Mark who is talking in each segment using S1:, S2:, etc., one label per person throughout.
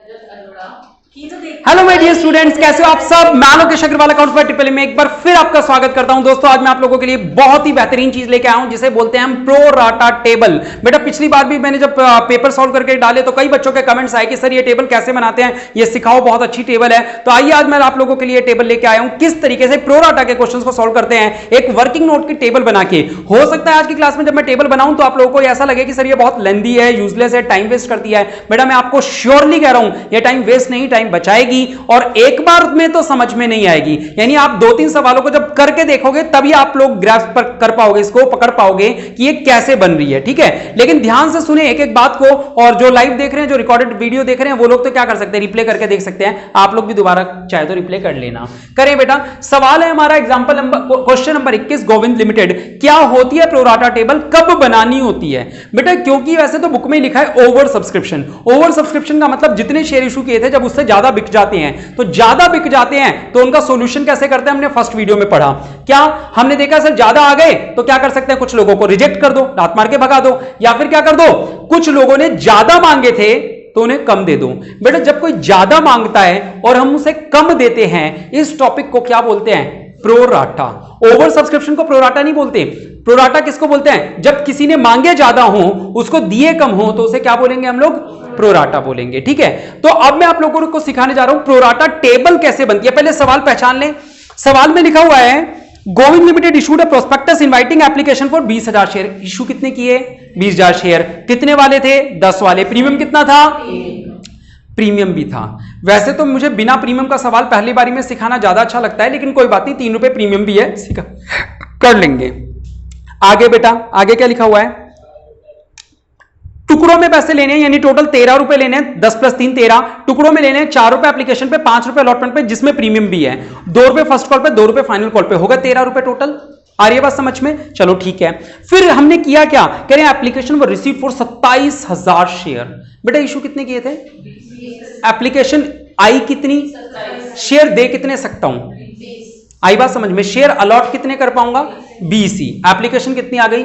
S1: Hello my dear students, कैसे हो आप सब। मैं Lokesh Agarwal accounts by triple में एक बार फिर आपका स्वागत करता हूं। दोस्तों आज मैं आप लोगों के लिए बहुत ही बेहतरीन चीज लेके आया हूं जिसे बोलते हैं हम प्रो राटा टेबल। बेटा पिछली बार भी मैंने जब पेपर सॉल्व करके डाले तो कई बच्चों के कमेंट्स आए कि सर ये टेबल कैसे बनाते हैं, ये सिखाओ, बहुत अच्छी टेबल है। तो आइए आज मैं आप लोगों के लिए टेबल लेके आया हूं किस तरीके से प्रो राटा के क्वेश्चंस को सॉल्व करते हैं एक वर्किंग नोट की टेबल बना के। हो सकता है आज की क्लास में जब मैं टेबल बनाऊं तो आप लोगों को ऐसा लगे कि सर ये बहुत लेंदी है, यूजलेस है, टाइम वेस्ट करती है। बेटा मैं आपको श्योरली कह रहा हूं ये टाइम वेस्ट नहीं, टाइम बचाएगी और एक बार में तो समझ में नहीं आएगी। यानी आप 2-3 सवालों को जब करके देखोगे तभी आप लोग ग्रास्प पर कर पाओगे, इसको पकड़ पाओगे कि ये कैसे बन रही है। ठीक है, लेकिन ध्यान से सुने एक एक बात को। और जो लाइव देख रहे हैं, जो रिकॉर्डेड वीडियो देख रहे हैं, वो लोग तो क्या कर सकते हैं, रिप्ले करके देख सकते हैं। आप लोग भी दोबारा चाहे तो रिप्ले कर लेना। करें बेटा, सवाल है हमारा example number question number 21 Govind limited. क्या होती है प्रो राटा टेबल, कब बनानी होती है बेटा? क्योंकि वैसे तो बुक में लिखा है ओवर सब्सक्रिप्शन। ओवर सब्सक्रिप्शन का मतलब जितने शेयर इशू किए थे जब उससे ज्यादा बिक जाते हैं, तो ज्यादा बिक जाते हैं तो उनका सॉल्यूशन कैसे करते हैं हमने फर्स्ट वीडियो में पढ़ा। क्या हमने देखा सर ज्यादा आ गए तो क्या कर सकते हैं, कुछ लोगों को रिजेक्ट कर दो, लात मार के भगा दो, या फिर क्या कर दो, कुछ लोगों ने ज्यादा मांगे थे तो उन्हें कम दे दो। बेटा जब कोई ज्यादा मांगता है और हम उसे कम देते हैं, इस टॉपिक को क्या बोलते हैं, प्रो राटा। ओवर सब्सक्रिप्शन को प्रो राटा नहीं बोलते। प्रो राटा किसको बोलते हैं, जब किसी ने मांगे ज्यादा हो उसको दिए कम हो तो उसे क्या बोलेंगे हम लोग, प्रो राटा बोलेंगे। ठीक है, तो अब मैं आप लोगों को सिखाने जा रहा हूं प्रो राटा टेबल कैसे बनती है। पहले सवाल पहचान लें। सवाल में लिखा हुआ है Govind limited issued a prospectus inviting application for 20,000 share. Issue कितने किए, 20,000 शेयर। कितने वाले थे, 10 वाले। प्रीमियम कितना था, प्रीमियम भी था। वैसे तो मुझे बिना प्रीमियम का सवाल पहली बारी में सिखाना ज्यादा अच्छा लगता है, लेकिन कोई बात नहीं, 3 रुपए प्रीमियम भी है, सिखा कर लेंगे। आगे बेटा, आगे क्या लिखा हुआ है, टुकड़ों में पैसे लेने हैं, यानी टोटल 13 रुपए लेने हैं। 10 + 3 13 टुकड़ों में लेने हैं। 4 रुपए एप्लीकेशन पे, 5 रुपए अलॉटमेंट पे जिसमें प्रीमियम भी है। 2 रुपए फर्स्ट कॉल पे, 2 रुपए फाइनल कॉल पे, होगा 13 रुपए टोटल। आ रही है बात समझ में? चलो ठीक है। फिर हमने किया क्या, कह रहे हैं एप्लीकेशन वो रिसीव फॉर 27,000 शेयर। बेटा इशू कितने किए थे, एप्लीकेशन आई कितनी, शेयर दे कितने सकता हूं, आई बात समझ में। शेयर अलॉट कितने कर पाऊंगा, 20 ही। एप्लीकेशन कितनी आ गई।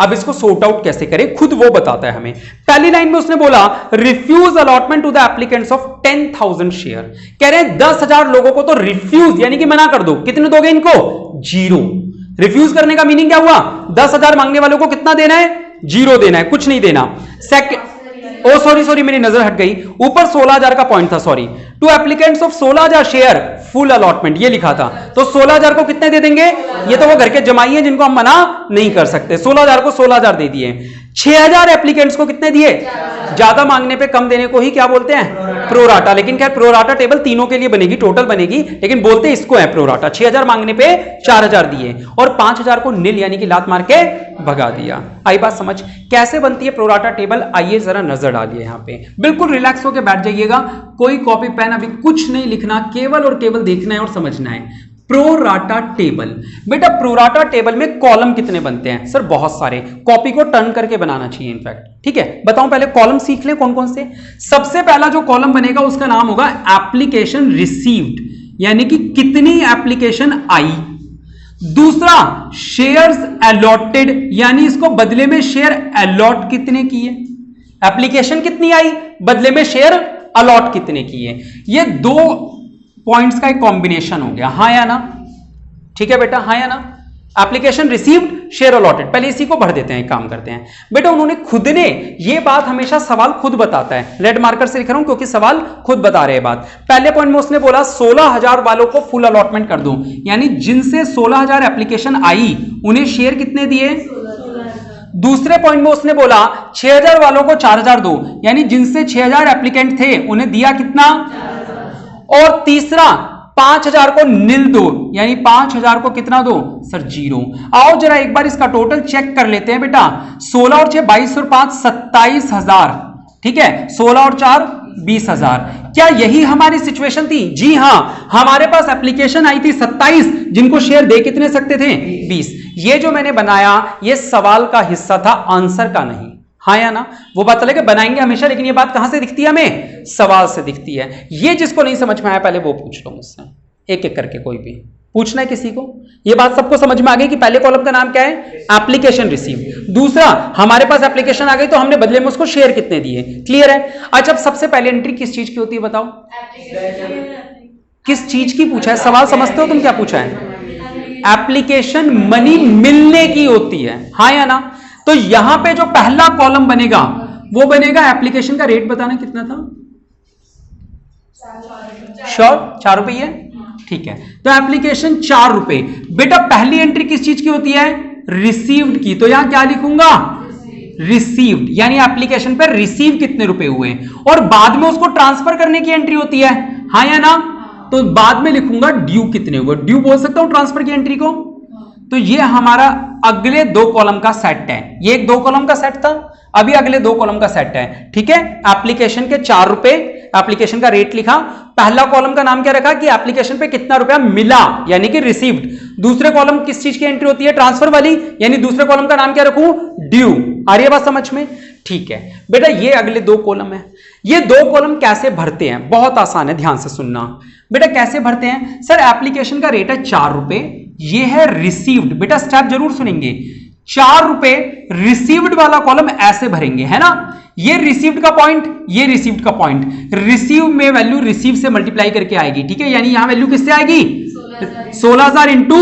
S1: अब इसको सॉर्ट आउट कैसे करें, खुद वो बताता है हमें। पहली लाइन में उसने बोला refuse allotment to the applicants of 10,000 share. कह रहे हैं 10,000 लोगों को तो रिफ्यूज यानी कि मना कर दो। कितने दोगे इनको, 0। रिफ्यूज करने का मीनिंग क्या हुआ, 10,000 मांगने वालों को कितना देना है, 0 देना है, कुछ नहीं देना। सेकंड, ओ सॉरी मेरी नजर हट गई, ऊपर 16,000 का पॉइंट था, sorry. To applicants of 16,000 share full allotment, ये लिखा था। तो 16,000 को कितने दे देंगे, ये तो वो घर के जमाई है जिनको हम मना नहीं कर सकते। 16,000 को 16,000 दे दिए। 6,000 एप्लीकेंट्स को कितने दिए, ज्यादा मांगने पे कम देने को ही क्या बोलते हैं, प्रो राटा। लेकिन क्या प्रो राटा टेबल तीनों के लिए बनेगी, टोटल बनेगी, लेकिन बोलते इसको है प्रो राटा। 6,000 मांगने पे 4,000 दिए और 5,000 को निल यानी कि लात मार के भगा दिया। आई बात समझ, कैसे बनती है प्रो राटा टेबल, आइए जरा नजर डालिए। यहां पे बिल्कुल रिलैक्स होकर बैठ जाइएगा, कोई कॉपी पेन अभी कुछ नहीं लिखना, केवल और केवल देखना है और समझना है। प्रो राटा टेबल, बेटा प्रो राटा टेबल में कॉलम कितने बनते हैं, सर बहुत सारे। कॉपी को टर्न करके बनाना चाहिए इनफैक्ट। ठीक है, बताऊं पहले कॉलम सीख लें कौन कौन से। सबसे पहला जो कॉलम बनेगा उसका नाम होगा एप्लीकेशन रिसीव्ड, यानी कि कितनी एप्लीकेशन आई। दूसरा शेयर्स अलॉटेड, यानी इसको बदले में शेयर अलॉट कितने किए। एप्लीकेशन कितनी आई, बदले में शेयर अलॉट कितने किए। ये 2 पॉइंट्स का एक कॉम्बिनेशन हो गया, हाँ या ना। ठीक है बेटा, हाँ या ना। Application received, share allotted. पहले इसी को भर देते हैं, काम करते हैं। बेटा उन्होंने खुद ने ये बात, हमेशा सवाल खुद बताता है, रेड मार्कर से लिख रहा हूं क्योंकि सवाल खुद बता रहे हैं बात। पहले पॉइंट में उसने बोला 16,000 वालों को फुल अलॉटमेंट कर दूं, यानी जिनसे 16,000 एप्लीकेशन आई उन्हें शेयर कितने दिए। दूसरे पॉइंट में उसने बोला 6,000 वालों को 4,000 दो, यानी जिनसे 6,000 एप्लीकेंट थे उन्हें दिया कितना। और तीसरा 5,000 को निल दो, यानी 5,000 को कितना दो सर, 0। आओ जरा एक बार इसका टोटल चेक कर लेते हैं बेटा। 16 और 6 22 और 5 27,000। ठीक है, 16 और 4 20,000। क्या यही हमारी सिचुएशन थी? जी हां, हमारे पास एप्लीकेशन आई थी 27, जिनको शेयर दे कितने सकते थे, 20। ये जो मैंने बनाया ये सवाल का हिस्सा था, आंसर का नहीं। हाँ या ना, वो बात चले कि बनाएंगे हमेशा, लेकिन ये बात कहां से दिखती है हमें, सवाल से दिखती है। ये जिसको नहीं समझ में आया पहले वो पूछ लो मुझसे, एक एक करके, कोई भी पूछना है किसी को? ये बात सबको समझ में आ गई कि पहले कॉलम का नाम क्या है? Application receive. दूसरा, हमारे पास एप्लीकेशन आ गई तो हमने बदले में उसको शेयर कितने दिए। क्लियर है? अच्छा, अब सबसे पहले एंट्री किस चीज की होती है बताओ? किस चीज की पूछा है? सवाल समझते हो तुम क्या पूछा है? एप्लीकेशन मनी मिलने की होती है, हाँ या ना? तो यहां पे जो पहला कॉलम बनेगा वो बनेगा एप्लीकेशन का रेट। बताना कितना था? श्योर? 4 रुपये है, ठीक है। तो एप्लीकेशन 4 रुपए। बेटा पहली एंट्री किस चीज की होती है? रिसीव्ड की। तो यहां क्या लिखूंगा? रिसीव्ड, यानी एप्लीकेशन पर रिसीव कितने रुपए हुए, और बाद में उसको ट्रांसफर करने की एंट्री होती है, हाँ या ना? तो बाद में लिखूंगा ड्यू कितने हुए। ड्यू बोल सकता हूं ट्रांसफर की एंट्री को। तो ये हमारा अगले 2 कॉलम का सेट है। ये एक 2 कॉलम का सेट था, अभी अगले 2 कॉलम का सेट है, ठीक है। एप्लीकेशन के 4 रुपए, एप्लीकेशन का रेट लिखा। पहला कॉलम का नाम क्या रखा कि एप्लीकेशन पे कितना रुपया मिला, यानी कि रिसीव्ड। दूसरे कॉलम किस चीज की एंट्री होती है? ट्रांसफर वाली, यानी दूसरे कॉलम का नाम क्या रखूं? ड्यू। आ रही है बात समझ में? ठीक है बेटा, ये अगले 2 कॉलम है। ये 2 कॉलम कैसे भरते हैं? बहुत आसान है, ध्यान से सुनना बेटा। कैसे भरते हैं? सर एप्लीकेशन का रेट है 4 रुपए, ये है रिसीव्ड। बेटा स्टेप जरूर सुनेंगे। 4 रुपए रिसीव्ड वाला कॉलम ऐसे भरेंगे, है ना? ये रिसीव्ड का पॉइंट, ये रिसीव्ड का पॉइंट। रिसीव में वैल्यू रिसीव से मल्टीप्लाई करके आएगी, ठीक है। यानी यहां वैल्यू किससे आएगी? 16,000 इंटू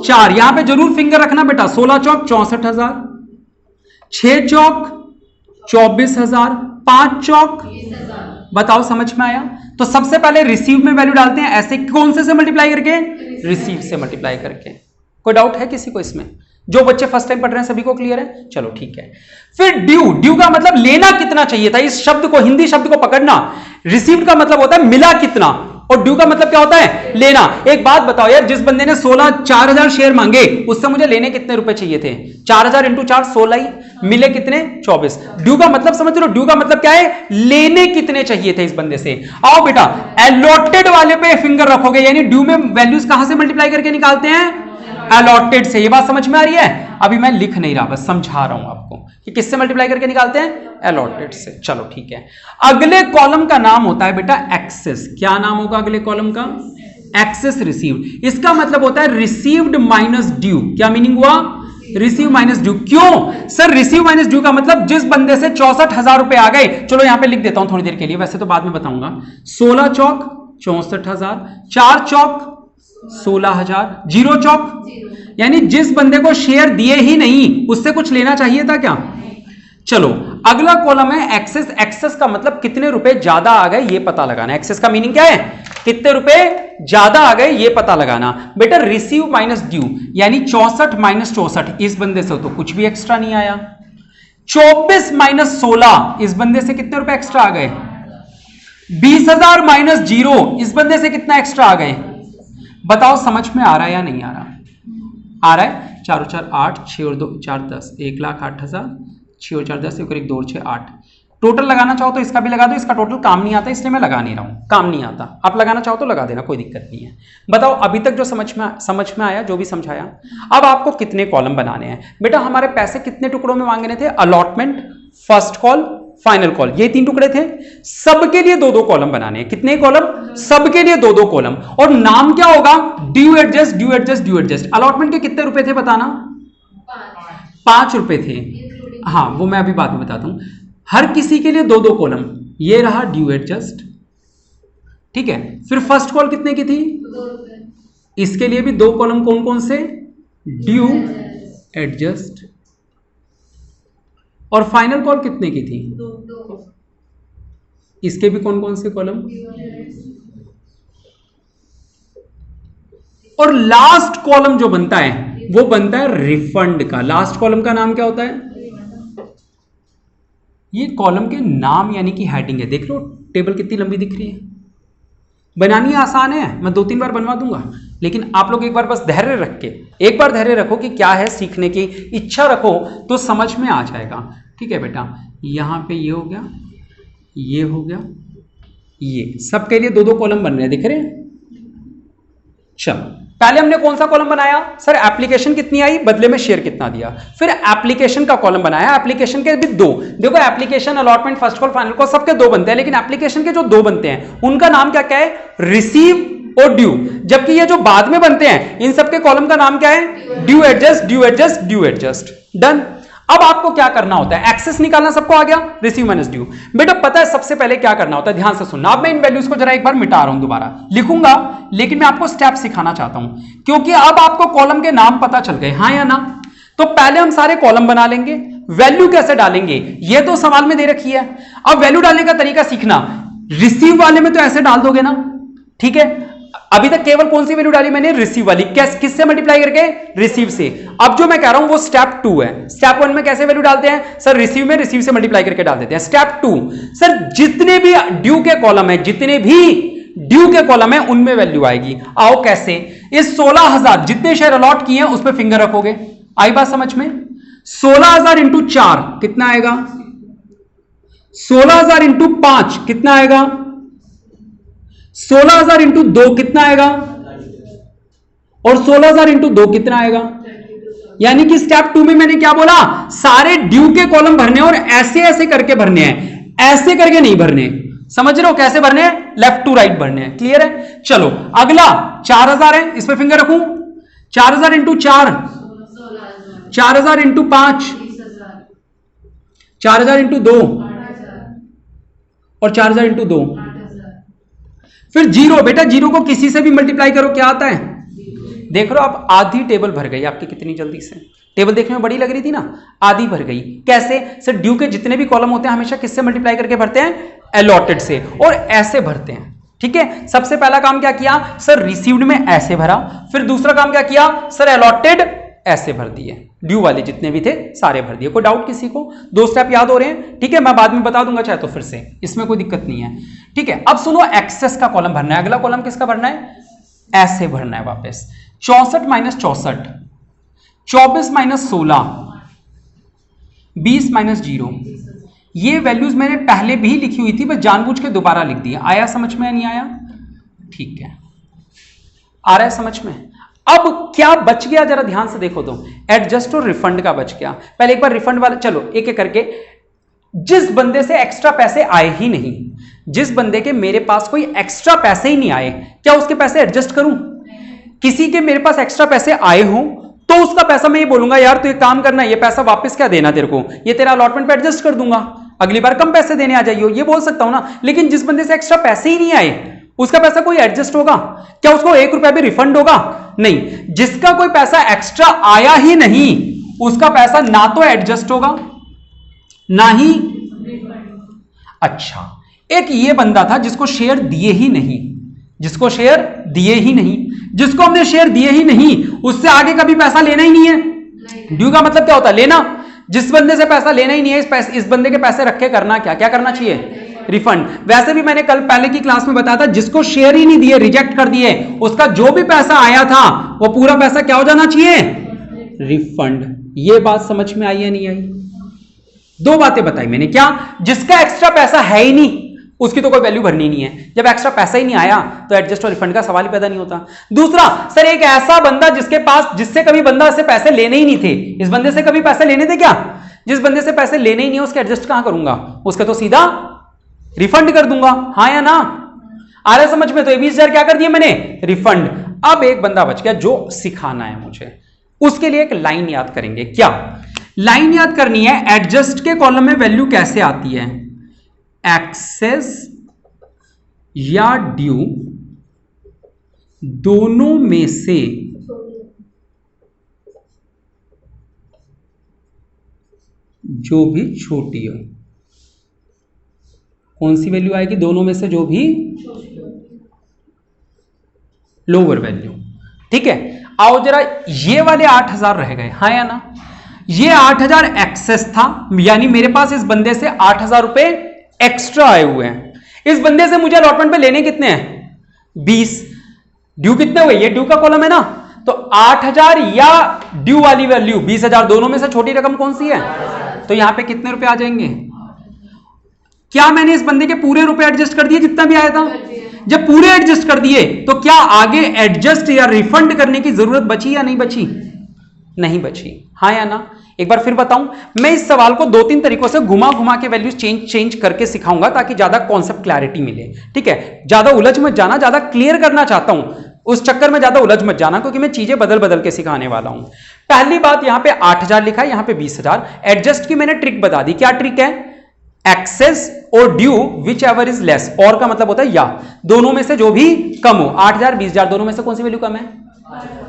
S1: 4। यहां पे जरूर फिंगर रखना बेटा। 16 चौक 64,000, 6 चौक 24,000, 5 चौक, बताओ समझ में आया? तो सबसे पहले रिसीव में वैल्यू डालते हैं ऐसे, कौन से मल्टीप्लाई करके? रिसीव से मल्टीप्लाई करके। कोई डाउट है किसी को इसमें? जो बच्चे फर्स्ट टाइम पढ़ रहे हैं सभी को क्लियर है? चलो ठीक है। फिर ड्यू, ड्यू का मतलब लेना कितना चाहिए था। इस शब्द को, हिंदी शब्द को पकड़ना। रिसीव्ड का मतलब होता है मिला कितना, और ड्यू का मतलब क्या होता है? लेना। एक बात बताओ यार, जिस बंदे ने 4,000 शेयर मांगे उससे मुझे लेने कितने रुपए चाहिए थे? 4,000 इंटू 4 16 ही, मिले कितने? 24। ड्यू का मतलब समझ लो, ड्यू का मतलब क्या है? लेने कितने चाहिए थे इस बंदे से। आओ बेटा, अलॉटेड वाले पे फिंगर रखोगे, यानी ड्यू में वैल्यूज कहां से मल्टीप्लाई करके निकालते हैं? अलॉटेड से। ये बात समझ में आ रही है? अभी मैं लिख नहीं रहा, बस समझा रहा हूं आपको कि किससे मल्टीप्लाई करके निकालते हैं? अलॉटेड से। चलो ठीक है। अगले कॉलम का नाम होता है बेटा एक्सेस। क्या नाम होगा अगले कॉलम का? Excess received. इसका मतलब होता है रिसीव्ड माइनस ड्यू। क्या मीनिंग हुआ? Receive minus due. क्यों सर रिसीव माइनस ड्यू का मतलब? जिस बंदे से 64,000 रुपए आ गए, चलो यहां पे लिख देता हूं थोड़ी देर के लिए, वैसे तो बाद में बताऊंगा। 16 चौक 64,000, 4 चौक 16,000, 0 चौक, यानी जिस बंदे को शेयर दिए ही नहीं उससे कुछ लेना चाहिए था क्या? चलो अगला कॉलम है एक्सेस। एक्सेस का मतलब कितने रुपए ज्यादा आ गए ये पता लगाना। एक्सेस का मीनिंग क्या है? कितने रुपए ज्यादा आ गए ये पता लगाना। बेटा रिसीव माइनस ड्यू, यानी 64 माइनस 64, इस बंदे से तो कुछ भी एक्स्ट्रा नहीं आया। 24 माइनस 16, इस बंदे से कितने रुपए एक्स्ट्रा आ गए? 20,000 माइनस 0, इस बंदे से कितना एक्स्ट्रा आ गए? बताओ समझ में आ रहा है या नहीं आ रहा? आ रहा है? 4 और 4 8, 6 और 2 4 10, 1,08,000, 6 और 4 10, 1 और 1 2 और 6 8। टोटल लगाना चाहो तो इसका भी लगा दो, इसका टोटल काम नहीं आता इसलिए मैं लगा नहीं रहा हूं, काम नहीं आता। आप लगाना चाहो तो लगा देना, कोई दिक्कत नहीं है। बताओ अभी तक जो समझ में आया, जो भी समझाया। अब आपको कितने कॉलम बनाने हैं? बेटा हमारे पैसे कितने टुकड़ों में मांगने थे? Allotment, first call, final call, ये 3 टुकड़े थे। सबके लिए 2-2 कॉलम बनाने हैं। कितने कॉलम? सबके लिए 2-2 कॉलम। और नाम क्या होगा? Due adjust, due adjust, due adjust. Allotment के कितने रुपए थे बताना? 5 रुपए थे। हाँ वो मैं अभी बाद में बताता हूं। हर किसी के लिए 2-2 कॉलम। ये रहा ड्यू एडजस्ट, ठीक है। फिर फर्स्ट कॉल कितने की थी? इसके लिए भी 2 कॉलम। कौन कौन से? Due adjust. और फाइनल कॉल कितने की थी? इसके भी कौन कौन से कॉलम? और लास्ट कॉलम जो बनता है वो बनता है रिफंड का। लास्ट कॉलम का नाम क्या होता है? ये कॉलम के नाम यानी कि हेडिंग है। देख लो टेबल कितनी लंबी दिख रही है। बनानी आसान है, मैं 2-3 बार बनवा दूंगा, लेकिन आप लोग एक बार बस धैर्य रख के, एक बार धैर्य रखो कि क्या है, सीखने की इच्छा रखो तो समझ में आ जाएगा। ठीक है बेटा, यहां पे ये हो गया, ये हो गया, ये सबके लिए 2-2 कॉलम बन रहे हैं, दिख रहे हैं? चलो पहले हमने कौन सा कॉलम बनाया? सर एप्लीकेशन कितनी आई, बदले में शेयर कितना दिया। फिर एप्लीकेशन का कॉलम बनाया। एप्लीकेशन के भी 2, देखो application, allotment, first call, final call सबके 2 बनते हैं, लेकिन एप्लीकेशन के जो 2 बनते हैं उनका नाम क्या क्या है? रिसीव और ड्यू, जबकि ये जो बाद में बनते हैं इन सबके कॉलम का नाम क्या है? Due adjust, due adjust, due adjust. Done. अब आपको क्या करना होता है? एक्सेस निकालना सबको आ गया, रिसीव माइनस ड्यू। बेटा पता है सबसे पहले क्या करना होता है, ध्यान से सुनना। अब मैं इन वैल्यूज को जरा एक बार मिटा रहा हूं, दोबारा लिखूंगा, लेकिन मैं आपको स्टेप सिखाना चाहता हूं, क्योंकि अब आपको कॉलम के नाम पता चल गए, हाँ या ना? तो पहले हम सारे कॉलम बना लेंगे, वैल्यू कैसे डालेंगे ये तो सवाल में दे रखी है। अब वैल्यू डालने का तरीका सीखना। रिसीव वाले में तो ऐसे डाल दोगे ना, ठीक है? अभी तक केवल कौन सी वैल्यू डाली मैंने? रिसीव वाली। किससे मल्टीप्लाई करके? रिसीव से। अब जो मैं कह रहा हूं वो स्टेप 2 है। स्टेप 1 में कैसे वैल्यू डालते हैं सर? रिसीव में रिसीव से मल्टीप्लाई करके डाल देते हैं। स्टेप 2 सर जितने भी ड्यू के कॉलम है, जितने भी ड्यू के कॉलम है उनमें वैल्यू आएगी। आओ कैसे? इस 16,000 जितने शेयर अलॉट किए हैं उस पर फिंगर रखोगे। आई बात समझ में? 16,000 इंटू 4 कितना आएगा? 16,000 इंटू 5 कितना आएगा? 16,000 इंटू 2 कितना आएगा? और 16,000 इंटू 2 कितना आएगा? यानी कि स्टेप 2 में मैंने क्या बोला? सारे ड्यू के कॉलम भरने और ऐसे ऐसे करके भरने हैं, ऐसे करके नहीं भरने। समझ रहे हो कैसे भरने हैं? लेफ्ट टू राइट भरने हैं। क्लियर है? चलो अगला 4,000 है, इस पे फिंगर रखूं। 4,000 इंटू 4, 4,000 इंटू 5, 4,000 इंटू 2 और 4,000 इंटू 2। फिर जीरो। बेटा जीरो को किसी से भी मल्टीप्लाई करो, क्या आता है? देख रहे हो आप, आधी टेबल भर गई आपकी कितनी जल्दी से। टेबल देखने में बड़ी लग रही थी ना, आधी भर गई। कैसे? सर ड्यू के जितने भी कॉलम होते हैं हमेशा किससे मल्टीप्लाई करके भरते हैं? अलॉटेड से। और ऐसे भरते हैं, ठीक है? सबसे पहला काम क्या किया सर? रिसीव्ड में ऐसे भरा। फिर दूसरा काम क्या किया सर? अलॉटेड ऐसे भर दिए। ड्यू वाले जितने भी थे सारे भर दिए। कोई डाउट किसी को? 2 स्टेप याद हो रहे हैं? ठीक है, मैं बाद में बता दूंगा चाहे तो फिर से, इसमें कोई दिक्कत नहीं है। ठीक है, अब सुनो, एक्सेस का कॉलम भरना है। अगला कॉलम किसका भरना है? ऐसे भरना है वापस। 64 माइनस 64, 24 माइनस 16, 20 माइनस 0। ये वैल्यूज मैंने पहले भी लिखी हुई थी, बस जानबूझ के दोबारा लिख दिया। आया समझ में? नहीं आया? ठीक है, आ रहा है समझ में? अब क्या बच गया जरा ध्यान से देखो तो। एडजस्ट और रिफंड का बच गया। पहले एक बार रिफंड वाला, चलो एक एक करके। जिस बंदे से एक्स्ट्रा पैसे आए ही नहीं, जिस बंदे के मेरे पास कोई एक्स्ट्रा पैसे ही नहीं आए, क्या उसके पैसे एडजस्ट करूं? किसी के मेरे पास एक्स्ट्रा पैसे आए हो तो उसका पैसा मैं ये बोलूंगा यार तू एक काम करना, ये पैसा वापस क्या देना तेरे को, ये तेरा अलॉटमेंट पे एडजस्ट कर दूंगा, अगली बार कम पैसे देने आ जाइयो, ये बोल सकता हूं ना। लेकिन जिस बंदे से एक्स्ट्रा पैसे ही नहीं आए उसका पैसा कोई एडजस्ट होगा क्या? उसको 1 रुपया भी रिफंड होगा? नहीं। जिसका कोई पैसा एक्स्ट्रा आया ही नहीं उसका पैसा ना तो एडजस्ट होगा ना ही। अच्छा, एक ये बंदा था जिसको शेयर दिए ही नहीं, जिसको शेयर दिए ही नहीं, जिसको हमने शेयर दिए ही नहीं, उससे आगे कभी पैसा लेना ही नहीं है। ड्यू का मतलब क्या होता है? लेना। जिस बंदे से पैसा लेना ही नहीं है, इस बंदे के पैसे रख के करना क्या? क्या करना चाहिए? रिफंड। वैसे भी मैंने कल पहले की क्लास में बताया था, जिसको शेयर ही नहीं दिए, रिजेक्ट कर दिए, उसका जो भी पैसा आया था वो पूरा पैसा क्या हो जाना चाहिए? रिफंड। ये बात समझ में आई या नहीं आई? 2 बातें बताई मैंने। क्या? जिसका एक्स्ट्रा पैसा है ही नहीं उसकी तो कोई वैल्यू भरनी नहीं है। जब एक्स्ट्रा पैसा ही नहीं आया तो एडजस्ट और रिफंड का सवाल ही पैदा नहीं होता। दूसरा, सर एक ऐसा बंदा जिसके पास, जिससे कभी बंदा से पैसे लेने ही नहीं थे, इस बंदे से कभी पैसे लेने थे क्या? जिस बंदे से पैसे लेने ही नहीं है उसके एडजस्ट कहां करूंगा? उसका तो सीधा रिफंड कर दूंगा। हाँ या ना? आ रहा समझ में? तो 20,000 क्या कर दिया मैंने? रिफंड। अब एक बंदा बच गया जो सिखाना है मुझे, उसके लिए एक लाइन याद करेंगे। क्या लाइन याद करनी है? एडजस्ट के कॉलम में वैल्यू कैसे आती है? एक्सेस या ड्यू दोनों में से जो भी छोटी हो। कौन सी वैल्यू आएगी? दोनों में से जो भी लोअर वैल्यू। ठीक है, आओ जरा, ये वाले 8,000 रह गए, हाँ या ना? ये 8,000 एक्सेस था, यानी मेरे पास इस बंदे से 8,000 रुपए एक्स्ट्रा आए हुए हैं। इस बंदे से मुझे अलॉटमेंट पे लेने कितने हैं? 20। ड्यू कितने हुए? ये ड्यू का कॉलम है ना, तो 8,000 या ड्यू वाली वैल्यू 20,000, दोनों में से छोटी रकम कौन सी है? तो यहां पे कितने रुपए आ जाएंगे? क्या मैंने इस बंदे के पूरे रुपए एडजस्ट कर दिए जितना भी आया था? जब पूरे एडजस्ट कर दिए तो क्या आगे एडजस्ट या रिफंड करने की जरूरत बची या नहीं बची? नहीं बची। हाँ या ना? एक बार फिर बताऊं, मैं इस सवाल को 2-3 तरीकों से घुमा घुमा के वैल्यूज चेंज करके सिखाऊंगा ताकि ज्यादा कॉन्सेप्ट क्लैरिटी मिले। ठीक है, ज्यादा उलझ मत जाना, ज्यादा क्लियर करना चाहता हूं, उस चक्कर में ज्यादा उलझ मत जाना क्योंकि मैं चीजें बदल बदल के सिखाने वाला हूं। पहली बात, यहां पे 8000 लिखा है, यहां पे 20000। एडजस्ट की मैंने ट्रिक बता दी। क्या ट्रिक है? एक्सेस और due whichever is less, और का मतलब होता है या, दोनों में से जो भी कम हो। 8000 20000 दोनों में से कौन सी वैल्यू कम है?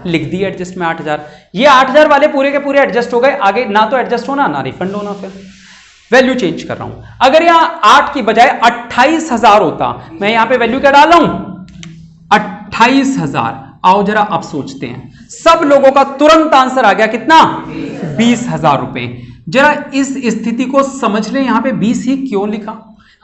S1: लिख दी एडजस्ट में 8000। ये 8000 वाले पूरे के पूरे एडजस्ट हो गए, आगे ना तो एडजस्ट होना ना रिफंड होना। फिर वैल्यू चेंज कर रहा हूं। अगर यहां 8 की बजाय 28000 होता, मैं यहां पे वैल्यू क्या डाल रहा हूं? 28000। आओ जरा अब सोचते हैं, सब लोगों का तुरंत आंसर आ गया कितना? 20000 रुपए। जरा इस स्थिति को समझ लें, यहां पे 20 ही क्यों लिखा।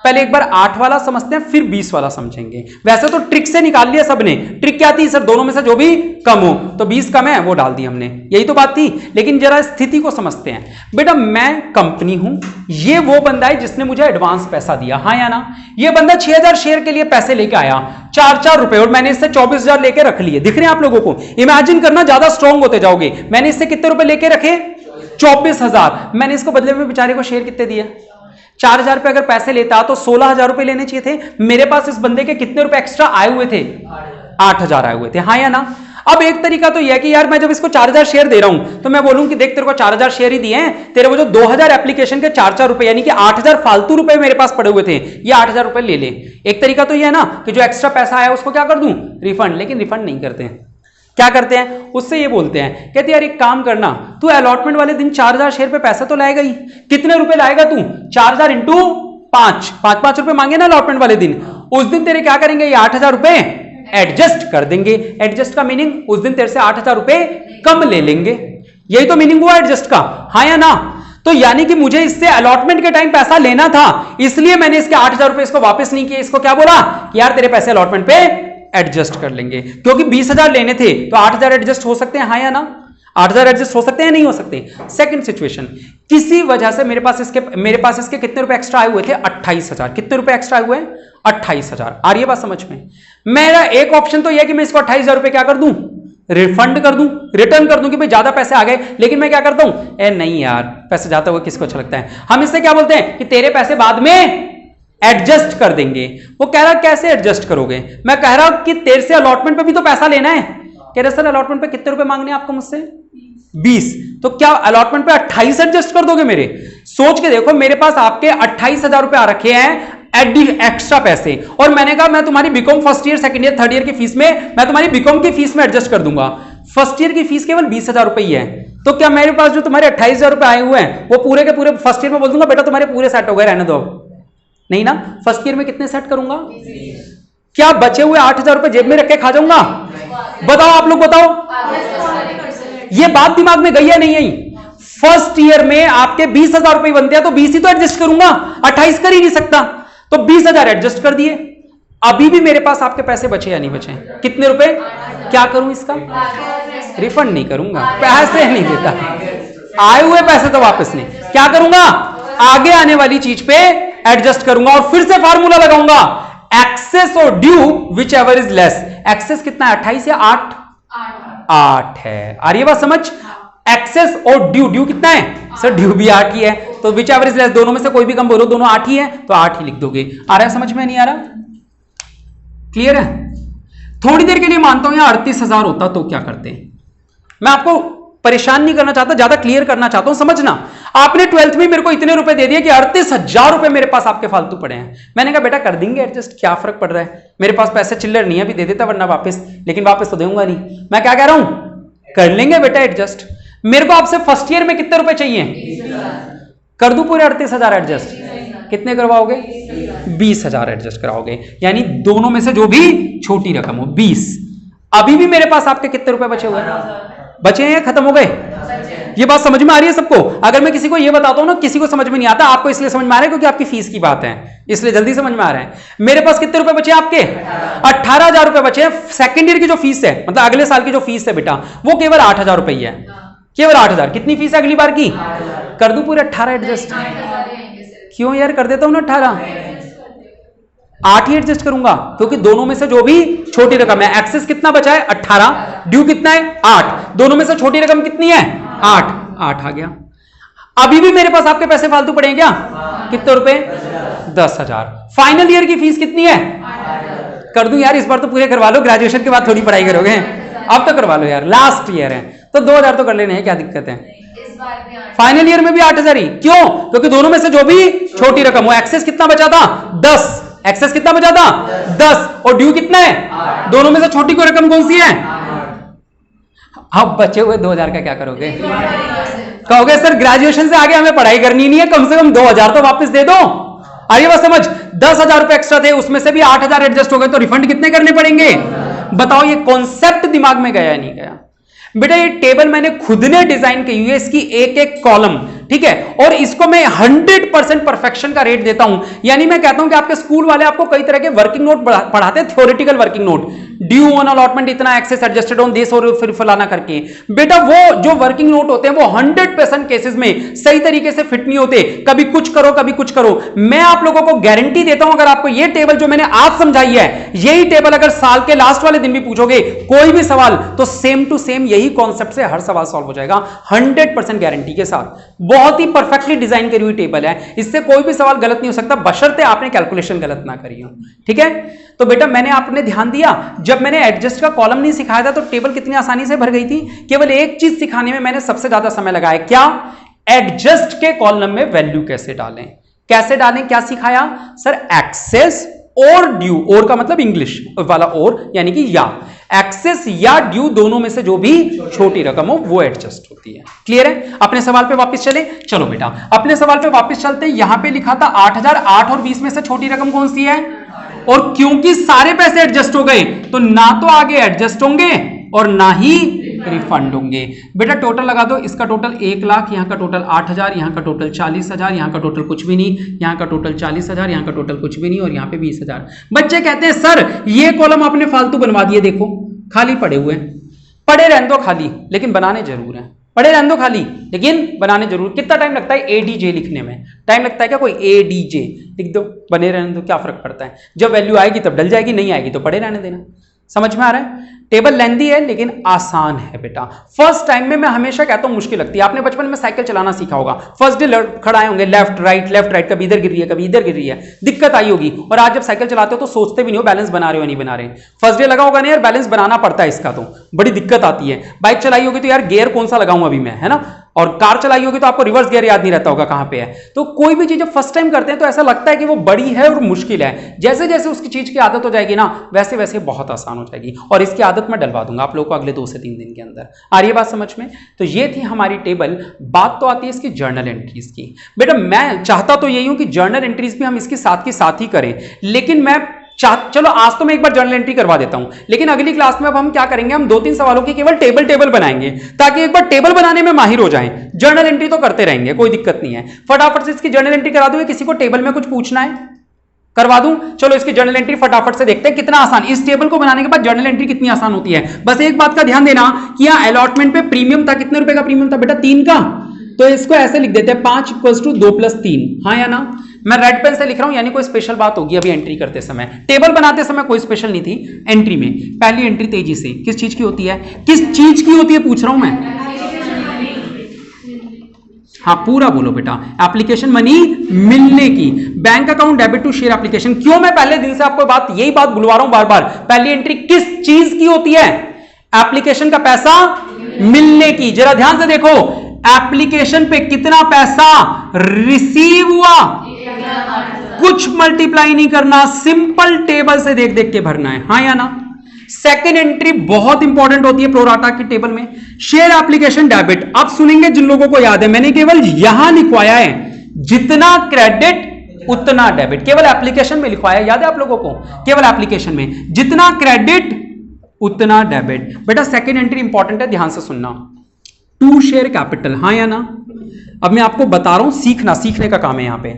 S1: पहले एक बार 8 वाला समझते हैं, फिर 20 वाला समझेंगे। वैसे तो ट्रिक से निकाल लिया सबने। ट्रिक क्या थी सर? दोनों में से जो भी कम हो, तो 20 कम है वो डाल दी हमने, यही तो बात थी। लेकिन जरा स्थिति को समझते हैं। बेटा मैं कंपनी हूं, ये वो बंदा है जिसने मुझे एडवांस पैसा दिया, हाँ या ना? ये बंदा 6000 शेयर के लिए पैसे लेके आया, 4-4 रुपए, और मैंने इससे 24000 लेके रख लिए। दिख रहे हैं आप लोगों को? इमेजिन करना, ज्यादा स्ट्रॉन्ग होते जाओगे। मैंने इससे कितने रुपए लेके रखे? 24000। मैंने इसको बदले में बेचारे को शेयर कितने दिए? 4000 रुपए अगर पैसे लेता तो 16000 रुपए लेने चाहिए थे। मेरे पास इस बंदे के कितने रुपए एक्स्ट्रा आए हुए थे? 8000 आए हुए थे, हाँ या ना? अब एक तरीका तो यह है कि यार मैं जब इसको 4000 शेयर दे रहा हूं तो मैं बोलूं कि देख तेरे को 4000 शेयर ही दिए हैं, तेरे वो जो 2000 एप्लीकेशन के 4-4 रुपए यानी कि 8000 फालतू रुपए मेरे पास पड़े हुए थे, ये 8000 रुपए ले ले। एक तरीका तो यह है ना कि जो एक्स्ट्रा पैसा आया उसको क्या कर दूं? रिफंड। लेकिन रिफंड नहीं करते हैं। क्या करते हैं? उससे ये बोलते हैं, कहते यार एक काम करना, तू अलॉटमेंट वाले दिन 4000 शेयर पे पैसा तो लाएगा ही। कितने रुपए लाएगा तू? 4000 इंटू 5 रुपए मांगे ना अलॉटमेंट वाले दिन, उस दिन तेरे क्या करेंगे? ये 8000 रुपए एडजस्ट कर देंगे। एडजस्ट का मीनिंग उस दिन तेरे से 8000 रुपए कम ले लेंगे। यही तो मीनिंग हुआ एडजस्ट का, हाँ या ना? तो यानी कि मुझे इससे अलॉटमेंट के टाइम पैसा लेना था, इसलिए मैंने इसके 8000 रुपए इसको वापस नहीं किए। इसको क्या बोला कि यार तेरे पैसे अलॉटमेंट पे एडजस्ट कर लेंगे, क्योंकि 20000 लेने थे तो 8000 एडजस्ट हो सकते हैं, हाँ या ना? 8000 एडजस्ट हो सकते हैं, नहीं हो सकते? सेकंड सिचुएशन, किसी वजह से मेरे पास इसके कितने रुपए एक्स्ट्रा आए हुए थे? 28000। कितने रुपए एक्स्ट्रा आए हुए हैं? 28000। आ रही है बात समझ में? मेरा एक ऑप्शन तो यह कि मैं इसको 28000 रुपए क्या कर दूं? रिफंड कर दूं, रिटर्न कर दूं कि भाई ज्यादा पैसे आ गए। लेकिन मैं क्या करता हूं? नहीं यार, पैसे जाता हुआ किसको अच्छा लगता है? हम इससे क्या बोलते हैं कि तेरे पैसे बाद में एडजस्ट कर देंगे। वो कह रहा कैसे एडजस्ट करोगे? मैं कह रहा हूं कि तेरे से अलॉटमेंट पे भी तो पैसा लेना है। कह रहे सर अलॉटमेंट पे कितने रुपए मांगने हैं आपको मुझसे? 20। तो क्या अलॉटमेंट पे 28 एडजस्ट कर दोगे मेरे? सोच के देखो, मेरे पास आपके 28000 रुपए आ रखे हैं एक्स्ट्रा पैसे, और मैंने कहा मैं तुम्हारी B Com first year, second year, third year की फीस में, मैं तुम्हारी बीकॉम की फीस में एडजस्ट कर दूंगा। फर्स्ट ईयर की फीस केवल 20000 रुपए ही है। तो क्या मेरे पास जो तुम्हारे 28000 रुपए आए हुए हैं वो पूरे के पूरे फर्स्ट ईयर में बोल दूंगा बेटा तुम्हारे पूरे सेट हो गए, रहने दो? नहीं ना। फर्स्ट ईयर में कितने सेट करूंगा? क्या बचे हुए 8000 रुपए जेब में रख के खा जाऊंगा? बताओ आप लोग, बताओ। ये बात दिमाग में गई है नहीं गई? फर्स्ट ईयर में आपके 20000 रुपए बनते हैं तो 20 ही तो एडजस्ट करूंगा, 28 कर ही नहीं सकता। तो 20000 एडजस्ट कर दिए। अभी भी मेरे पास आपके पैसे बचे या नहीं बचे? कितने रुपए? क्या करूं इसका? रिफंड नहीं करूंगा, पैसे नहीं देता। आए हुए पैसे तो वापस नहीं। क्या करूंगा? आगे आने वाली चीज पे एडजस्ट करूंगा और फिर से फार्मूला लगाऊंगा, एक्सेस और due whichever is less. Excess कितना है? 28 या 8? 8 है। आ रही है बात समझ? एक्सेस और ड्यू कितना है? सर ड्यू भी 8 ही है, तो विच एवर इज लेस, दोनों में से कोई भी कम बोलो, दोनों 8 ही है, तो 8 ही लिख दोगे। आ रहा है समझ में? नहीं आ रहा? क्लियर है? थोड़ी देर के लिए मानता हूं यहां 38000 होता तो क्या करते? मैं आपको परेशान नहीं करना चाहता, ज्यादा क्लियर करना चाहता हूं। समझना, आपने 12th में मेरे को इतने रुपए दे दिए कि 38000 रुपए मेरे पास आपके फालतू पड़े हैं। मैंने कहा बेटा कर देंगे एडजस्ट, क्या फर्क पड़ रहा है? मेरे पास पैसे चिल्लर नहीं है, अभी दे देता वरना वापस, लेकिन वापस तो दूंगा नहीं। मैं क्या कह रहा हूं? कर लेंगे बेटा एडजस्ट। मेरे को आपसे फर्स्ट ईयर में कितने रुपए चाहिए? कर दूं पूरे 38000 एडजस्ट? कितने करवाओगे? 20000 एडजस्ट कराओगे, यानी दोनों में से जो भी छोटी रकम हो 20। अभी भी मेरे पास आपके कितने रुपए बचे हुए हैं? बचे हैं, खत्म हो गए? ये बात समझ में आ रही है सबको? अगर मैं किसी को ये बताता हूं ना, किसी को समझ में नहीं आता, आपको इसलिए समझ में आ रहा है क्योंकि आपकी फीस की बात है, इसलिए जल्दी समझ में आ रहा है। मेरे पास कितने रुपए बचे आपके? 18000 रुपए बचे हैं। सेकंड ईयर की जो फीस है, मतलब अगले साल की जो फीस है बेटा, वो केवल 8000 रुपए ही है, केवल 8000। कितनी फीस है अगली बार की? कर दूं पूरे 18 एडजस्ट? क्यों यार, कर देता हूं ना 18, 8 ही एडजस्ट करूंगा, क्योंकि दोनों में से जो भी छोटी रकम है, एक्सेस कितना बचा है? 18, ड्यू कितना है? 8, दोनों में से छोटी रकम कितनी है? 8 आ गया। अभी भी मेरे पास आपके पैसे फालतू पड़े हैं क्या? कितने रुपए? 10,000। फाइनल ईयर की फीस कितनी है? कर दूं यार, इस बार तो पूरे करवा लो, ग्रेजुएशन के बाद थोड़ी पढ़ाई करोगे, अब तो करवा लो यार, लास्ट ईयर है तो 2,000 तो कर लेने हैं, क्या दिक्कत है? फाइनल ईयर में भी 8,000 ही क्यों? क्योंकि दोनों में से जो भी छोटी रकम हो, एक्सेस कितना बचा था? 10। एक्सेस कितना बचा था? 10। और ड्यू कितना है? दोनों में से छोटी कोई रकम कौन सी है? अब बचे हुए 2,000 का क्या करोगे? कहोगे सर ग्रेजुएशन से आगे हमें पढ़ाई करनी नहीं है, कम से कम 2,000 तो वापस दे दो। आइए बस समझ, 10,000 रुपए एक्स्ट्रा थे, उसमें से भी 8,000 एडजस्ट हो गए, तो रिफंड कितने करने पड़ेंगे? बताओ, ये कॉन्सेप्ट दिमाग में गया नहीं गया? बेटा ये टेबल मैंने खुद ने डिजाइन की हुई है, इसकी एक एक कॉलम, ठीक है, और इसको मैं 100% परफेक्शन का रेट देता हूं। यानी मैं कहता हूं कि आपके स्कूल वाले आपको कई तरह के वर्किंग नोट पढ़ाते हैं, theoretical working note, due on allotment इतना, एक्सेस एडजस्टेड ऑन दिस, और फिर फलाना करके। बेटा वो जो वर्किंग नोट होते हैं वो 100% केसेस में सही तरीके से फिट नहीं होते, कभी कुछ करो कभी कुछ करो। मैं आप लोगों को गारंटी देता हूं, अगर आपको ये टेबल जो मैंने आज समझाई है, यही टेबल अगर साल के लास्ट वाले दिन भी पूछोगे कोई भी सवाल, तो सेम टू सेम यही कॉन्सेप्ट से हर सवाल सॉल्व हो जाएगा, 100% गारंटी के साथ। बहुत ही परफेक्टली डिजाइन करी हुई टेबल है, इससे कोई भी सवाल गलत नहीं हो सकता, बशर्ते आपने कैलकुलेशन गलत ना करी हो, ठीक है। तो बेटा मैंने आपने ध्यान दिया, जब मैंने एडजस्ट का कॉलम नहीं सिखाया था तो टेबल कितनी आसानी से भर गई थी। केवल एक चीज सिखाने में मैंने सबसे ज्यादा समय लगाया, क्या? एडजस्ट के कॉलम में वैल्यू कैसे डालें, कैसे डालें, क्या सिखाया सर? एक्सेस और ड्यू, और का मतलब इंग्लिश वाला और, यानी कि या एक्सेस या ड्यू दोनों में से जो भी छोटी रकम हो वो एडजस्ट होती है। क्लियर है? अपने सवाल पे वापस चले, चलो बेटा अपने सवाल पे वापस चलते हैं। यहां पे लिखा था 8,000, 8 और 20 में से छोटी रकम कौन सी है? और क्योंकि सारे पैसे एडजस्ट हो गए तो ना तो आगे एडजस्ट होंगे और ना ही रिफंड होंगे। बेटा टोटल लगा दो, इसका टोटल 1 लाख, यहां का टोटल 8,000, यहां का टोटल 40,000, यहां का टोटल कुछ भी नहीं, यहां का टोटल 40,000, यहां का टोटल कुछ भी नहीं, और यहां पे 20,000। बच्चे कहते हैं सर ये कॉलम आपने फालतू बनवा दिए, देखो खाली पड़े हुए, पड़े रहने दो खाली, लेकिन बनाने जरूर है, पड़े रहने दो खाली लेकिन बनाने जरूर। कितना टाइम लगता है एडीजे लिखने में? टाइम लगता है क्या? कोई एडीजे लिख दो, बने रहने दो, क्या फर्क पड़ता है? जब वैल्यू आएगी तब डल जाएगी, नहीं आएगी तो पड़े रहने देना। समझ में आ रहा है? टेबल लेंदी है लेकिन आसान है बेटा। फर्स्ट टाइम में मैं हमेशा कहता हूं मुश्किल लगती है। आपने बचपन में साइकिल चलाना सीखा होगा, फर्स्ट डे खड़ाए होंगे, लेफ्ट राइट, कभी इधर गिर रही है कभी इधर गिर रही है, दिक्कत आई होगी। और आज जब साइकिल चलाते हो तो सोचते भी नहीं हो बैलेंस बना रहे हो नहीं बना रहे। फर्स्ट डे लगा होगा नहीं यार, बैलेंस बनाना पड़ता है इसका, तो बड़ी दिक्कत आती है। बाइक चलाई होगी तो यार गियर कौन सा लगाऊं अभी मैं, है ना? और कार चलाई होगी तो आपको रिवर्स गियर याद नहीं रहता होगा कहां पे है। तो कोई भी चीज जब फर्स्ट टाइम करते हैं तो ऐसा लगता है कि वो बड़ी है और मुश्किल है। जैसे जैसे उसकी चीज की आदत हो जाएगी ना, वैसे वैसे बहुत आसान हो जाएगी। और इसकी आदत मैं डलवा दूंगा आप लोगों को अगले 2 से 3 दिन के अंदर। आ रही है बात समझ में? तो ये थी हमारी टेबल। बात तो आती है इसकी जर्नल एंट्रीज की। बेटा मैं चाहता तो यही हूं कि जर्नल एंट्रीज भी हम इसके साथ ही करें, लेकिन मैं चलो आज तो मैं एक बार जर्नल एंट्री करवा देता हूं, लेकिन अगली क्लास में अब हम क्या करेंगे, हम 2-3 सवालों की केवल टेबल बनाएंगे, ताकि एक बार टेबल बनाने में माहिर हो जाएं। जर्नल एंट्री तो करते रहेंगे, कोई दिक्कत नहीं है। फटाफट से इसकी जर्नल एंट्री करा दूं। किसी को टेबल में कुछ पूछना है? करवा दूं? चलो इसकी जर्नल एंट्री फटाफट से देखते हैं कितना आसान, इस टेबल को बनाने के बाद जर्नल एंट्री कितनी आसान होती है। बस एक बात का ध्यान देना कि यहां अलॉटमेंट पे प्रीमियम था, कितने रुपए का प्रीमियम था बेटा? 3 का। तो इसको ऐसे लिख देते हैं 5 = 2 + 3, हाँ या ना? मैं रेड पेन से लिख रहा हूं, यानी कोई स्पेशल बात होगी अभी एंट्री करते समय। टेबल बनाते समय कोई स्पेशल नहीं थी। एंट्री में पहली एंट्री तेजी से किस चीज की होती है? किस चीज की होती है पूछ रहा हूं मैं। हाँ पूरा बोलो बेटा। एप्लीकेशन मनी मिलने की। Bank account debit to share application. क्यों मैं पहले दिन से आपको यही बात बुलवा रहा हूं बार बार। पहली एंट्री किस चीज की होती है? एप्लीकेशन का पैसा मिलने की। जरा ध्यान से देखो, एप्लीकेशन पे कितना पैसा रिसीव हुआ, कुछ मल्टीप्लाई नहीं करना, सिंपल टेबल से देख देख के भरना है, हाँ या ना? सेकेंड एंट्री बहुत इंपॉर्टेंट होती है प्रोराटा की टेबल में, शेयर एप्लीकेशन डेबिट। अब सुनेंगे जिन लोगों को याद है, मैंने केवल यहां लिखवाया है जितना क्रेडिट उतना डेबिट, केवल एप्लीकेशन में लिखवाया, याद है आप लोगों को? केवल एप्लीकेशन में जितना क्रेडिट उतना डेबिट। बेटा सेकेंड एंट्री इंपॉर्टेंट है, ध्यान से सुनना। टू शेयर कैपिटल, हाँ या ना? अब मैं आपको बता रहा हूं, सीखने का काम है यहां पे।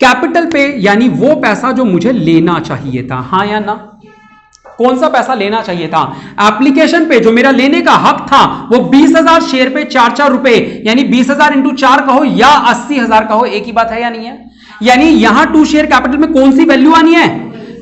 S1: कैपिटल पे यानी वो पैसा जो मुझे लेना चाहिए था, हाँ या ना? कौन सा पैसा लेना चाहिए था? एप्लीकेशन पे जो मेरा लेने का हक था वो 20,000 शेयर पे 4-4 रुपए, यानी 20,000 × 4 कहो या 80,000 कहो, एक ही बात है या नहीं है? यानी यहां टू शेयर कैपिटल में कौन सी वैल्यू आनी है?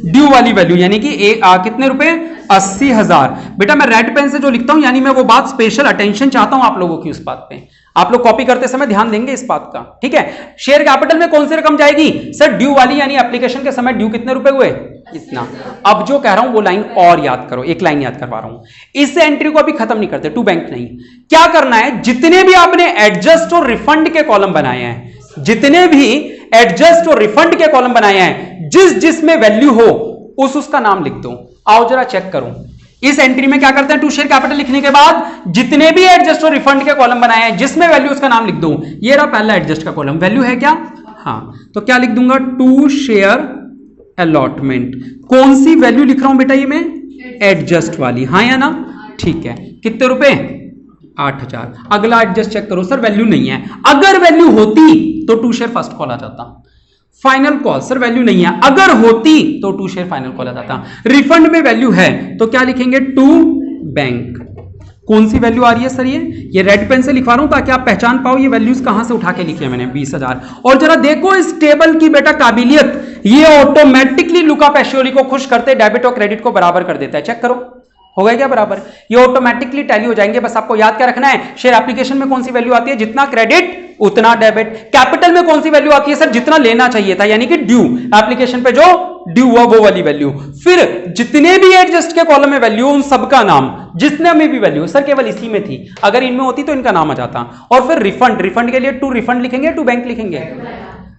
S1: ड्यू वाली वैल्यू, यानी कि कितने रुपए? 80,000। बेटा मैं रेड पेन से जो लिखता हूं, यानी मैं वो बात स्पेशल अटेंशन चाहता हूं आप लोगों की उस बात पे। आप लोग कॉपी करते समय ध्यान देंगे इस बात का, ठीक है। शेयर कैपिटल में कौन सी रकम जाएगी सर, ड्यू वाली, यानी एप्लीकेशन के समय ड्यू कितने रुपए हुए, इतना। अब जो कह रहा हूं वो लाइन और याद करो, एक लाइन याद करवा रहा हूं। इस एंट्री को अभी खत्म नहीं करते, टू बैंक नहीं, क्या करना है, जितने भी आपने एडजस्ट और रिफंड के कॉलम बनाए हैं, जितने भी एडजस्ट और रिफंड के कॉलम बनाए हैं, जिसमें वैल्यू हो उसका नाम लिख दो। आओ जरा चेक करो, इस एंट्री में क्या करते हैं, टू शेयर कैपिटल लिखने के बाद जितने भी एडजस्ट और रिफंड के कॉलम बनाए हैं जिसमें वैल्यू उसका नाम लिख दो। ये रहा पहला एडजस्ट का कॉलम, वैल्यू है क्या, हाँ, तो क्या लिख दूंगा, टू शेयर अलॉटमेंट। कौन सी वैल्यू लिख रहा हूं बेटा, ये मैं एडजस्ट वाली, हाँ या ना, ठीक है। कितने रुपए, 8000। अगला एडजस्ट चेक करो, सर वैल्यू नहीं है। अगर वैल्यू होती तो टू शेयर फर्स्ट कॉल आ जाता। फाइनल कॉल, सर वैल्यू नहीं है, अगर होती तो टू शेयर फाइनल कॉल आ जाता। रिफंड में वैल्यू है तो क्या लिखेंगे, टू बैंक। कौन सी वैल्यू आ रही है सर, ये रेड पेन से लिखवा रहा हूं ताकि आप पहचान पाओ ये वैल्यूज कहां से उठा के लिखी है मैंने, 20000। और जरा देखो इस टेबल की बेटा काबिलियत, ये ऑटोमेटिकली लुका पैसियोली को खुश करते डेबिट और क्रेडिट को बराबर कर देता है। चेक करो, हो गया क्या बराबर, ये ऑटोमेटिकली टैली हो जाएंगे। बस आपको याद क्या रखना है, शेयर एप्लीकेशन में कौन सी वैल्यू आती है, जितना क्रेडिट उतना डेबिट। कैपिटल में कौन सी वैल्यू आती है सर, जितना लेना चाहिए था, यानी कि ड्यू, एप्लीकेशन पे जो ड्यू हुआ वो वाली वैल्यू। फिर जितने भी एडजस्ट के कॉलम में वैल्यू, उन सबका नाम, जिसने में भी वैल्यू, सर केवल इसी में थी, अगर इनमें होती तो इनका नाम आ जाता। और फिर रिफंड, रिफंड के लिए टू रिफंड लिखेंगे, टू बैंक लिखेंगे।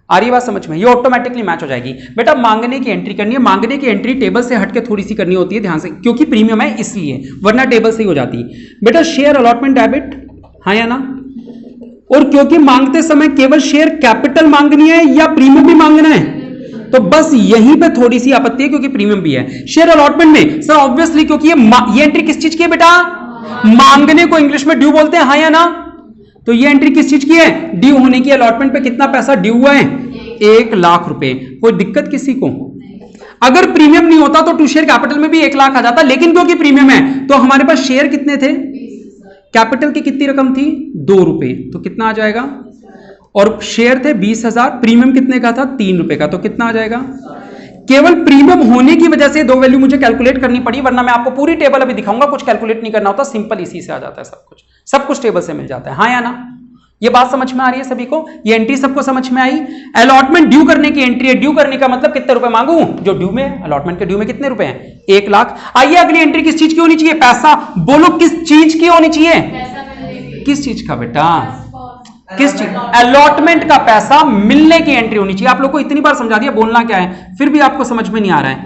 S1: आ रही बात समझ में, ये ऑटोमेटिकली मैच हो जाएगी। बेटा मांगने की एंट्री करनी है, मांगने की एंट्री टेबल से हटके थोड़ी सी करनी होती है, ध्यान से, क्योंकि प्रीमियम है इसलिए, वरना टेबल से ही हो जाती। बेटा शेयर अलॉटमेंट डेबिट, हाँ या ना, और क्योंकि मांगते समय केवल शेयर कैपिटल मांगनी है या प्रीमियम भी मांगना है, तो बस यहीं पे थोड़ी सी आपत्ति है क्योंकि प्रीमियम भी है। शेयर अलॉटमेंट में सर ऑब्वियसली, क्योंकि ये एंट्री किस चीज की है बेटा, मांगने को इंग्लिश में ड्यू बोलते हैं, हाँ या ना, तो ये एंट्री किस चीज की है, ड्यू होने की। अलॉटमेंट पे कितना पैसा ड्यू हुआ है, 1 लाख रुपए। कोई दिक्कत किसी को, अगर प्रीमियम नहीं होता तो टू शेयर कैपिटल में भी 1 लाख आ जाता, लेकिन क्योंकि प्रीमियम है तो हमारे पास शेयर कितने थे, कैपिटल की कितनी रकम थी, 2 रुपए, तो कितना आ जाएगा, और शेयर थे 20,000, प्रीमियम कितने का था, 3 रुपए का, तो कितना आ जाएगा। केवल प्रीमियम होने की वजह से 2 वैल्यू मुझे कैलकुलेट करनी पड़ी, वरना मैं आपको पूरी टेबल अभी दिखाऊंगा, कुछ कैलकुलेट नहीं करना होता, सिंपल इसी से आ जाता है सब कुछ टेबल से मिल जाता है, हाँ या ना। ये बात समझ में आ रही है सभी को, ये एंट्री सबको समझ में आई। अलॉटमेंट ड्यू करने की एंट्री है, ड्यू करने का मतलब कितने रुपए मांगू, जो ड्यू में, अलॉटमेंट के ड्यू में कितने रुपए हैं, 1 लाख। आइए अगली एंट्री किस चीज की होनी चाहिए, पैसा, बोलो किस चीज की होनी चाहिए, किस चीज का बेटा, किस चीज, अलॉटमेंट का पैसा मिलने की एंट्री होनी चाहिए। आप लोग को इतनी बार समझा दिया, बोलना क्या है, फिर भी आपको समझ में नहीं आ रहा है।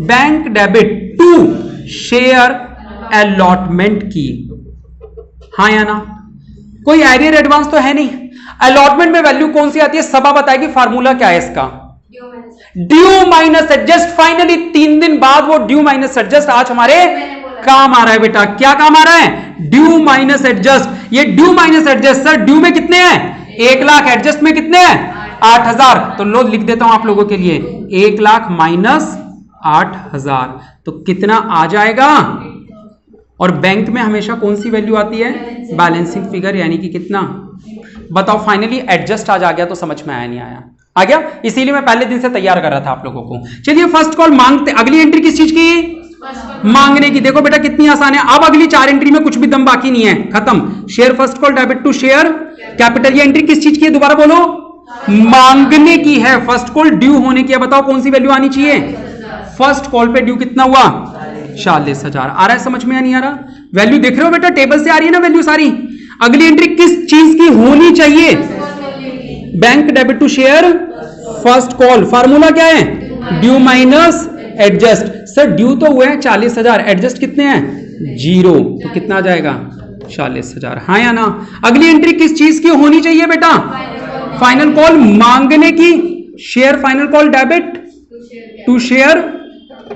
S1: Bank debit to share allotment की, हाँ या ना, कोई एरियर एडवांस तो है नहीं। अलॉटमेंट में वैल्यू कौन सी आती है, सबा बताएगी, फार्मूला क्या है इसका, ड्यू माइनस एडजस्ट। फाइनली 3 दिन बाद वो ड्यू माइनस एडजस्ट आज हमारे काम आ रहा है बेटा। क्या काम आ रहा है, ड्यू माइनस एडजस्ट। ये due minus adjust, sir due में कितने हैं, 1 लाख, एडजस्ट में कितने हैं, 8,000। तो लो लिख देता हूं आप लोगों के लिए, 1 लाख माइनस 8,000, तो कितना आ जाएगा। और बैंक में हमेशा कौन सी वैल्यू आती है, बैलेंसिंग फिगर, यानी कि कितना, बताओ। फाइनली एडजस्ट आज आ गया, तो समझ में आया नहीं आया, आ गया, इसीलिए मैं पहले दिन से तैयार कर रहा था आप लोगों को। चलिए फर्स्ट कॉल मांगते, अगली एंट्री किस चीज की, मांगने की। देखो बेटा कितनी आसान है, अब अगली 4 एंट्री में कुछ भी दम बाकी नहीं है, खत्म। Share first call debit to share capital, ये एंट्री किस चीज की है, दोबारा बोलो, मांगने की है। फर्स्ट कॉल ड्यू होने की है, बताओ कौन सी वैल्यू आनी चाहिए, फर्स्ट कॉल पे ड्यू कितना हुआ, 40,000। आ रहा है समझ में या नहीं आ रहा, वैल्यू देख रहे हो बेटा, टेबल से आ रही है ना वैल्यू सारी। अगली एंट्री किस चीज की होनी चाहिए, bank debit to share first call, formula क्या है, due minus adjust. Sir due तो हुए हैं 40,000, एडजस्ट कितने हैं, 0, तो कितना आ जाएगा, 40,000, हाँ या ना। अगली एंट्री किस चीज की होनी चाहिए बेटा, फाइनल कॉल, मांगने की। Share final call debit to share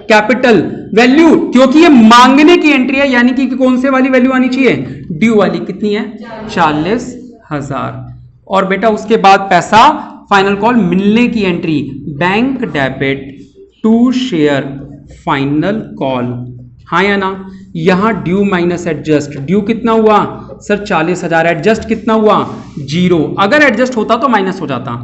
S1: capital, value, क्योंकि ये मांगने की एंट्री है, यानी कि कौन से वाली वैल्यू आनी चाहिए, ड्यू वाली, कितनी है, 40,000। और बेटा उसके बाद पैसा, फाइनल कॉल मिलने की entry, bank debit to share final call, हाँ या ना। यहां ड्यू माइनस एडजस्ट, ड्यू कितना हुआ सर 40,000, एडजस्ट कितना हुआ 0, अगर एडजस्ट होता तो माइनस हो जाता,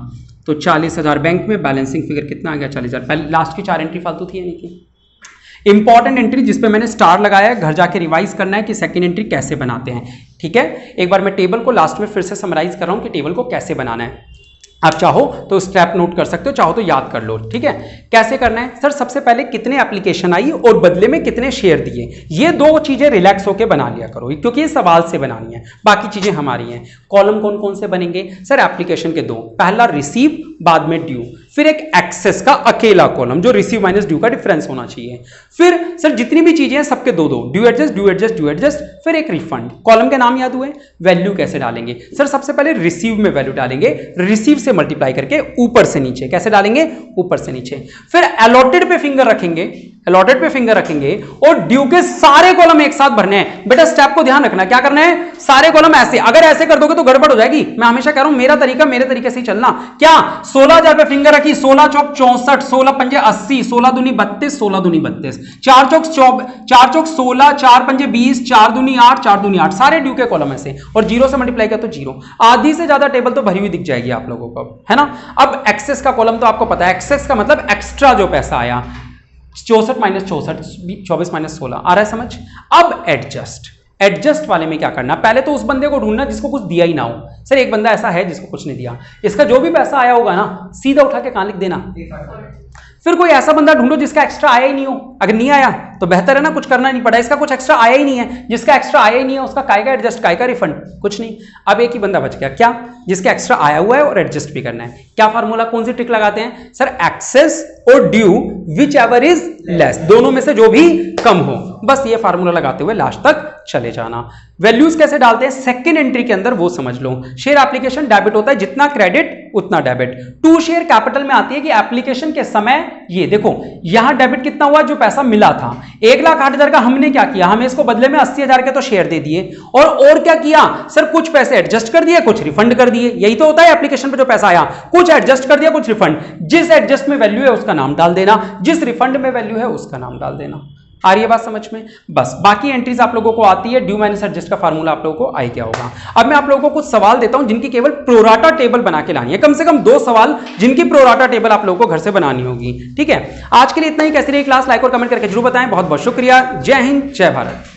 S1: तो 40,000। बैंक में बैलेंसिंग फिगर कितना आ गया, 40,000। पहले लास्ट की 4 एंट्री फालतू थी, यानी कि इंपॉर्टेंट एंट्री जिसपे मैंने स्टार लगाया है, घर जाके रिवाइज करना है कि सेकंड एंट्री कैसे बनाते हैं। ठीक है, एक बार मैं टेबल को लास्ट में फिर से समराइज कर रहा हूं कि टेबल को कैसे बनाना है। आप चाहो तो स्टेप नोट कर सकते हो, चाहो तो याद कर लो। ठीक है, कैसे करना है सर? सबसे पहले कितने एप्लीकेशन आई और बदले में कितने शेयर दिए, ये दो चीजें रिलैक्स होकर बना लिया करो, क्योंकि ये सवाल से बनानी है, बाकी चीजें हमारी हैं। कॉलम कौन कौन से बनेंगे सर? एप्लीकेशन के दो, पहला रिसीव, बाद में ड्यू, फिर एक एक्सेस का अकेला कॉलम जो रिसीव माइनस ड्यू का डिफरेंस होना चाहिए। फिर सर जितनी भी चीजें हैं सबके दो दो, due adjust, due adjust, due adjust, फिर एक रिफंड। कॉलम के नाम याद हुए? वैल्यू कैसे डालेंगे सर? सबसे पहले रिसीव में वैल्यू डालेंगे, रिसीव से मल्टीप्लाई करके ऊपर से नीचे। कैसे डालेंगे? ऊपर से नीचे। फिर अलॉटेड पे फिंगर रखेंगे, अलॉटेड पे फिंगर रखेंगे और ड्यू के सारे कॉलम एक साथ भरने हैं। बेटा स्टेप को ध्यान रखना, क्या करना है? सारे कॉलम ऐसे, अगर ऐसे कर दोगे तो गड़बड़ हो जाएगी। मैं हमेशा कह रहा हूं मेरा तरीका, मेरे तरीके से ही चलना। क्या 16,000 पे फिंगर रखी, 16 चौक 64, 16 पंजे 80, 16 दूनी 32, 16 दूनी 32, 4 चौक 16, 4 पंजे 20, 4 दूनी 8, 4 दूनी 8, सारे ड्यू के कॉलम ऐसे, और जीरो से मल्टीप्लाई किया तो जीरो। आधी से ज्यादा टेबल तो भरी हुई दिख जाएगी आप लोगों को, है ना। अब एक्सेस का कॉलम तो आपको पता है, एक्सेस का मतलब एक्स्ट्रा जो पैसा आया, 64 माइनस 64, 24 माइनस 16, आ रहा है समझ? अब एडजस्ट, एडजस्ट वाले में क्या करना? पहले तो उस बंदे को ढूंढना जिसको कुछ दिया ही ना हो। सर एक बंदा ऐसा है जिसको कुछ नहीं दिया, इसका जो भी पैसा आया होगा ना सीधा उठा के कहां लिख देना। फिर कोई ऐसा बंदा ढूंढो जिसका एक्स्ट्रा आया ही नहीं हो, अगर नहीं आया तो बेहतर है ना, कुछ करना नहीं पड़ा। इसका कुछ एक्स्ट्रा आया ही नहीं है, जिसका एक्स्ट्रा आया ही नहीं है उसका काय का एडजस्ट, काय का रिफंड, कुछ नहीं। अब एक ही बंदा बच गया, क्या? जिसका एक्स्ट्रा आया हुआ है और एडजस्ट भी करना है। क्या फार्मूला, कौन सी ट्रिक लगाते हैं सर? एक्सेस और due whichever is less, दोनों में से जो भी कम हो, बस ये फार्मूला लगाते हुए लास्ट तक चले जाना। वैल्यूज कैसे डालते हैं सेकंड एंट्री के अंदर वो समझ लो। शेयर एप्लीकेशन डेबिट होता है, जितना क्रेडिट उतना डेबिट। टू शेयर कैपिटल में आती है कि एप्लीकेशन के समय, ये देखो यहां डेबिट कितना हुआ? जो पैसा मिला था 1,08,000 का, हमने क्या किया? हमें इसको बदले में 80,000 के तो शेयर दे दिए, और क्या किया सर? कुछ पैसे एडजस्ट कर दिए, कुछ रिफंड कर दिए। यही तो होता है एप्लीकेशन पे जो पैसा आया, कुछ एडजस्ट कर दिया, कुछ रिफंड। जिस एडजस्ट में वैल्यू है उसका नाम डाल देना, जिस रिफंड में वैल्यू है उसका नाम डाल देना। आ रही है बात समझ में? बस बाकी एंट्रीज आप लोगों को आती है, ड्यू माइनस एडजस्ट का फार्मूला आप लोगों को आई क्या होगा। अब मैं आप लोगों को कुछ सवाल देता हूं जिनकी केवल प्रोराटा टेबल बना के लानी है, कम से कम 2 सवाल जिनकी प्रोराटा टेबल आप लोगों को घर से बनानी होगी। ठीक है, आज के लिए इतना ही। कैसी रही क्लास? लाइक और कमेंट करके जरूर बताएं। बहुत बहुत शुक्रिया। जय हिंद, जय भारत।